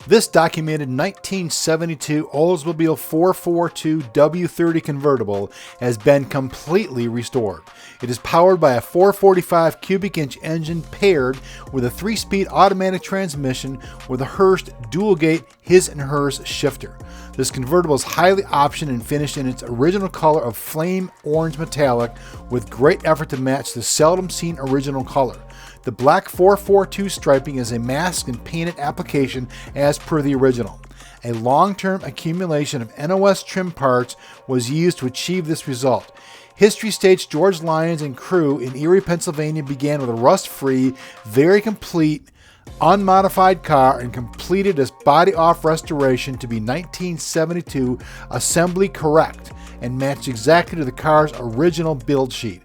This documented 1972 Oldsmobile 442 W-30 Convertible has been completely restored. It is powered by a 445 cubic inch engine paired with a 3-speed automatic transmission with a Hurst dual-gate his and hers shifter. This convertible is highly optioned and finished in its original color of flame orange metallic with great effort to match the seldom seen original color. The black 442 striping is a masked and painted application as per the original. A long-term accumulation of NOS trim parts was used to achieve this result. History states George Lyons and crew in Erie, Pennsylvania began with a rust-free, very complete, unmodified car and completed its body-off restoration to be 1972 assembly correct and matched exactly to the car's original build sheet.